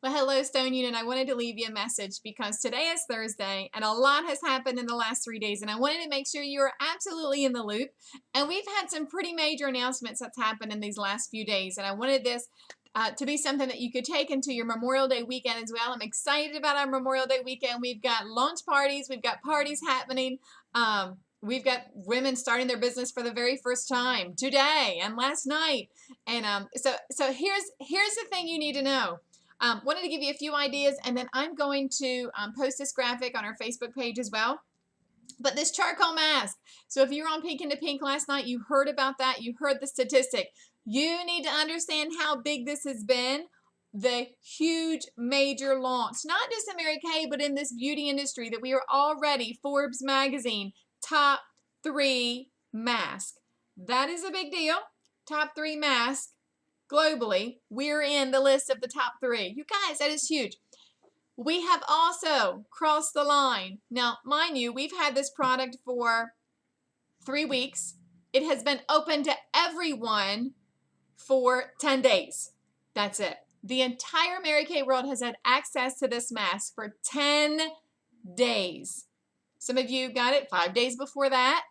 Well, hello, Stone Union. I wanted to leave you a message because today is Thursday and a lot has happened in the last 3 days, and I wanted to make sure you are absolutely in the loop. And we've had some pretty major announcements that's happened in these last few days, and I wanted this to be something that you could take into your Memorial Day weekend as well. I'm excited about our Memorial Day weekend. We've got launch parties, we've got parties happening. We've got women starting their business for the very first time today and last night. And so here's the thing you need to know. Wanted to give you a few ideas, and then I'm going to post this graphic on our Facebook page as well. But this charcoal mask. So if you were on Pink into Pink last night, you heard about that. You heard the statistic. You need to understand how big this has been. The huge major launch, not just in Mary Kay, but in this beauty industry, that we are already Forbes magazine top 3 mask. That is a big deal. Top 3 mask globally. We're in the list of the top 3. You guys, that is huge. We have also crossed the line. Now, mind you, we've had this product for 3 weeks. It has been open to everyone for 10 days. That's it. The entire Mary Kay world has had access to this mask for 10 days. Some of you got it 5 days before that.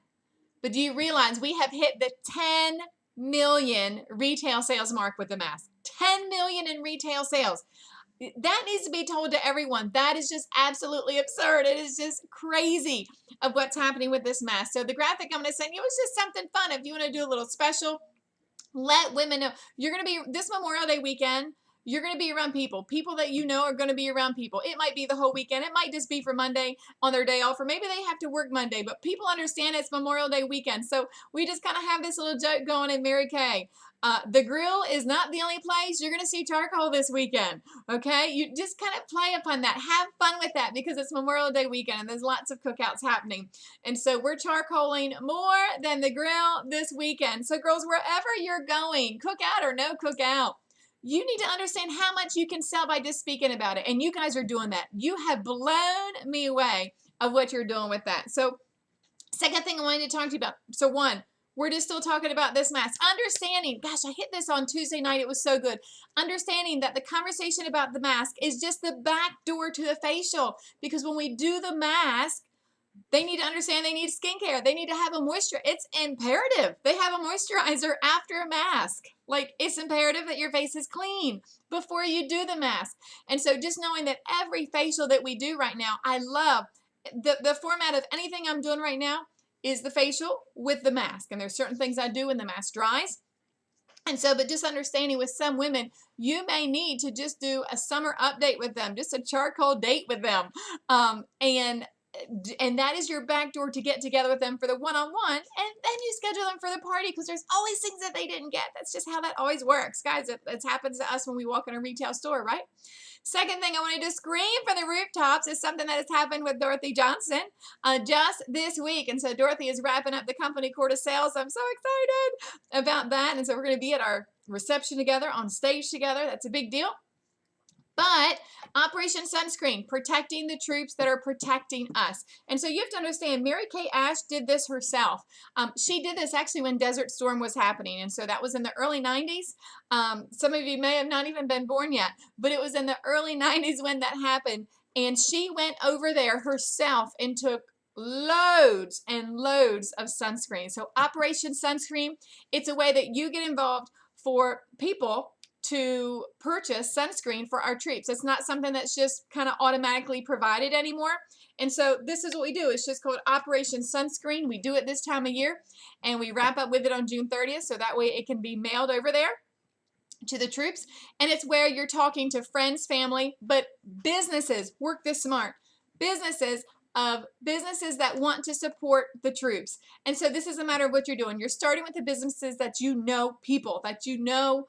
But do you realize we have hit the 10 million retail sales mark with the mask? 10 million in retail sales. That needs to be told to everyone. That is just absolutely absurd. It is just crazy of what's happening with this mask. So the graphic I'm going to send you is just something fun. If you want to do a little special, let women know. You're going to be, this Memorial Day weekend, you're going to be around people. People that you know are going to be around people. It might be the whole weekend. It might just be for Monday on their day off, or maybe they have to work Monday, but people understand it's Memorial Day weekend. So we just kind of have this little joke going in Mary Kay. The grill is not the only place you're going to see charcoal this weekend, okay? You just kind of play upon that. Have fun with that because it's Memorial Day weekend and there's lots of cookouts happening. And so we're charcoaling more than the grill this weekend. So girls, wherever you're going, cookout or no cookout, you need to understand how much you can sell by just speaking about it. And you guys are doing that. You have blown me away of what you're doing with that. So second thing I wanted to talk to you about. So one, we're just still talking about this mask. Understanding, gosh, I hit this on Tuesday night. It was so good. Understanding that the conversation about the mask is just the back door to the facial. Because when we do the mask, they need to understand they need skincare. They need to have a moisture. It's imperative. They have a moisturizer after a mask. Like, it's imperative that your face is clean before you do the mask. And so just knowing that every facial that we do right now, I love the format of anything I'm doing right now is the facial with the mask. And there's certain things I do when the mask dries. And so, but just understanding with some women, you may need to just do a summer update with them, just a charcoal date with them. And that is your back door to get together with them for the one-on-one, and then you schedule them for the party because there's always things that they didn't get. That's just how that always works. Guys, it happens to us when we walk in a retail store, right? Second thing I wanted to scream from the rooftops is something that has happened with Dorothy Johnson just this week. And so Dorothy is wrapping up the company court of sales. I'm so excited about that. And so we're going to be at our reception together, on stage together. That's a big deal. But Operation Sunscreen, protecting the troops that are protecting us. And so you have to understand, Mary Kay Ash did this herself. She did this actually when Desert Storm was happening. And so that was in the early 90s. Some of you may have not even been born yet, but it was in the early 90s when that happened. And she went over there herself and took loads and loads of sunscreen. So Operation Sunscreen, it's a way that you get involved for people to purchase sunscreen for our troops. It's not something that's just kind of automatically provided anymore. And so this is what we do. It's just called Operation Sunscreen. We do it this time of year, and we wrap up with it on June 30th, so that way it can be mailed over there to the troops. And it's where you're talking to friends, family, but businesses, work this smart. Businesses that want to support the troops. And so this is a matter of what you're doing. You're starting with the businesses that you know people, that you know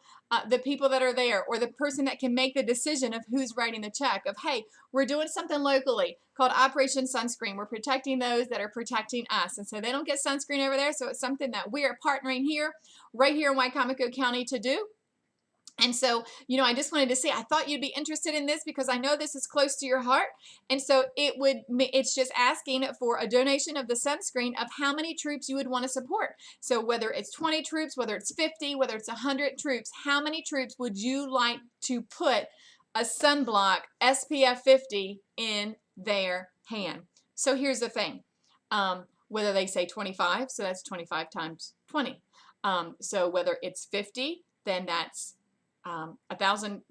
the people that are there, or the person that can make the decision of who's writing the check of, hey, we're doing something locally called Operation Sunscreen. We're protecting those that are protecting us. And so they don't get sunscreen over there. So it's something that we are partnering here, right here in Wycomico County to do. And so, I just wanted to say, I thought you'd be interested in this because I know this is close to your heart. And so it's just asking for a donation of the sunscreen of how many troops you would want to support. So whether it's 20 troops, whether it's 50, whether it's 100 troops, how many troops would you like to put a sunblock SPF 50 in their hand. So here's the thing. Whether they say 25, so that's 25 times 20. So whether it's 50, then that's 1,000,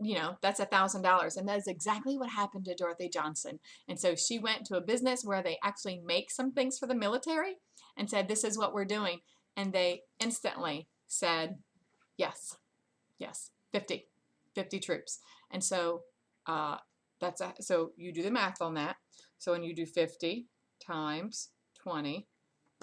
that's $1,000. And that is exactly what happened to Dorothy Johnson. And so she went to a business where they actually make some things for the military and said, this is what we're doing. And they instantly said, yes, 50 troops. And so so you do the math on that. So when you do 50 times 20,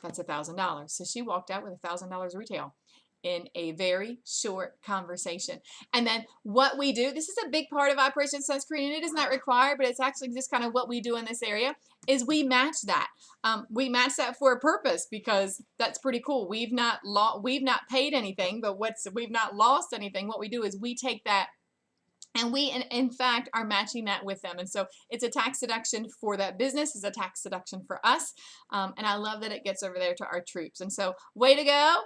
that's $1,000. So she walked out with $1,000 retail in a very short conversation. And then what we do, this is a big part of Operation Sunscreen, and it is not required, but it's actually just kind of what we do in this area, is we match that. We match that for a purpose, because that's pretty cool. We've not paid anything, but we've not lost anything. What we do is we take that, and we, in fact, are matching that with them. And so it's a tax deduction for that business. It's a tax deduction for us. And I love that it gets over there to our troops. And so way to go.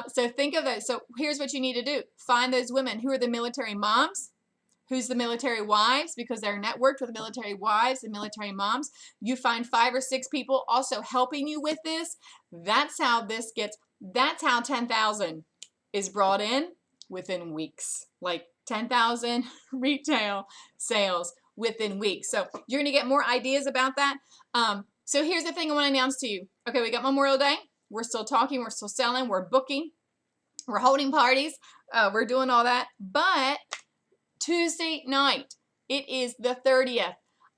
So think of those. So here's what you need to do. Find those women who are the military moms. Who's the military wives, because they're networked with military wives and military moms. You find 5 or 6 people also helping you with this. That's how 10,000 is brought in within weeks. Like 10,000 retail sales within weeks. So you're going to get more ideas about that. So here's the thing I want to announce to you. Okay, we got Memorial Day. We're still talking. We're still selling. We're booking. We're holding parties. We're doing all that. But Tuesday night, it is the 30th.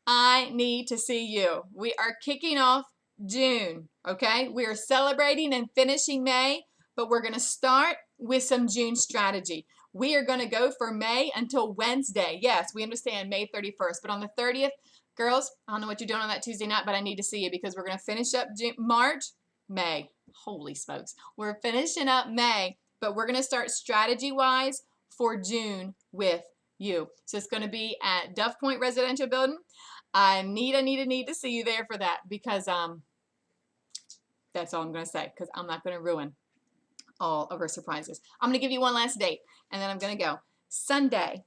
I need to see you. We are kicking off June. Okay, we are celebrating and finishing May, but we're going to start with some June strategy. We are going to go for May until Wednesday. Yes, we understand May 31st, but on the 30th, girls, I don't know what you're doing on that Tuesday night, but I need to see you, because we're going to finish up May. Holy smokes. We're finishing up May, but we're going to start strategy-wise for June with you. So it's going to be at Dove Point Residential Building. I need to see you there for that, because that's all I'm going to say, because I'm not going to ruin all of our surprises. I'm going to give you one last date, and then I'm going to go. Sunday,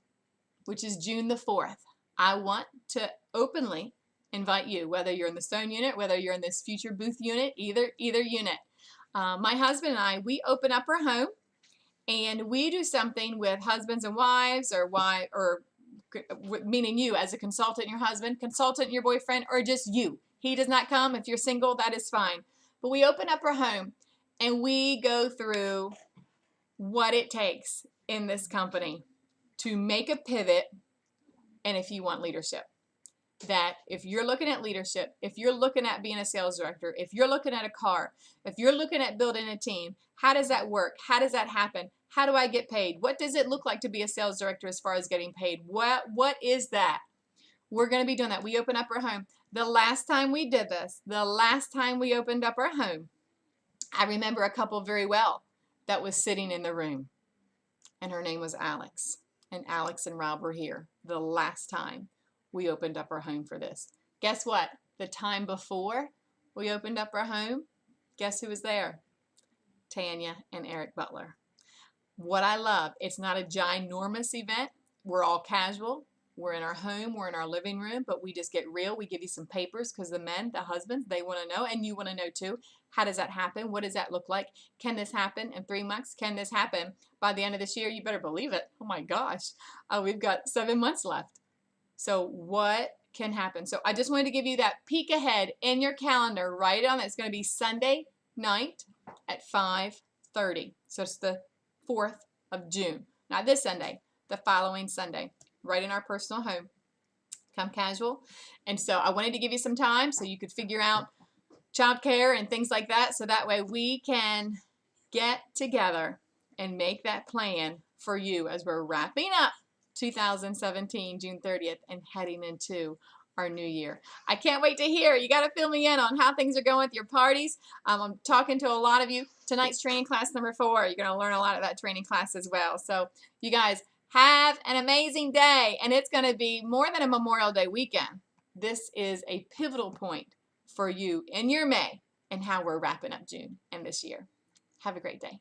which is June the 4th, I want to openly invite you, whether you're in the Stone unit, whether you're in this future booth unit, either unit. My husband and I, we open up our home, and we do something with husbands and wives, or meaning you as a consultant, your husband, consultant, your boyfriend, or just you. He does not come. If you're single, that is fine. But we open up our home, and we go through what it takes in this company to make a pivot, and if you want leadership. That if you're looking at leadership, if you're looking at being a sales director, if you're looking at a car, if you're looking at building a team, how does that work? How does that happen? How do I get paid? What does it look like to be a sales director as far as getting paid? What is that? We're going to be doing that. We open up our home. The last time we did this, the last time we opened up our home, I remember a couple very well that was sitting in the room, and her name was Alex. And Alex and Rob were here the last time we opened up our home for this. Guess what? The time before we opened up our home, guess who was there? Tanya and Eric Butler. What I love, it's not a ginormous event. We're all casual. We're in our home, we're in our living room, but we just get real. We give you some papers, because the men, the husbands, they want to know, and you want to know too. How does that happen? What does that look like? Can this happen in 3 months? Can this happen by the end of this year? You better believe it. Oh my gosh. We've got 7 months left. So what can happen? So I just wanted to give you that peek ahead in your calendar. Write it on. It's going to be Sunday night at 5:30. So it's the 4th of June. Not this Sunday, the following Sunday. Right in our personal home. Come casual. And so I wanted to give you some time so you could figure out childcare and things like that, so that way we can get together and make that plan for you as we're wrapping up 2017 June 30th and heading into our new year. I can't wait to hear. You got to fill me in on how things are going with your parties. I'm talking to a lot of you. Tonight's training class number 4. You're going to learn a lot of that training class as well. So you guys, have an amazing day, and it's going to be more than a Memorial Day weekend. This is a pivotal point for you in your May and how we're wrapping up June and this year. Have a great day.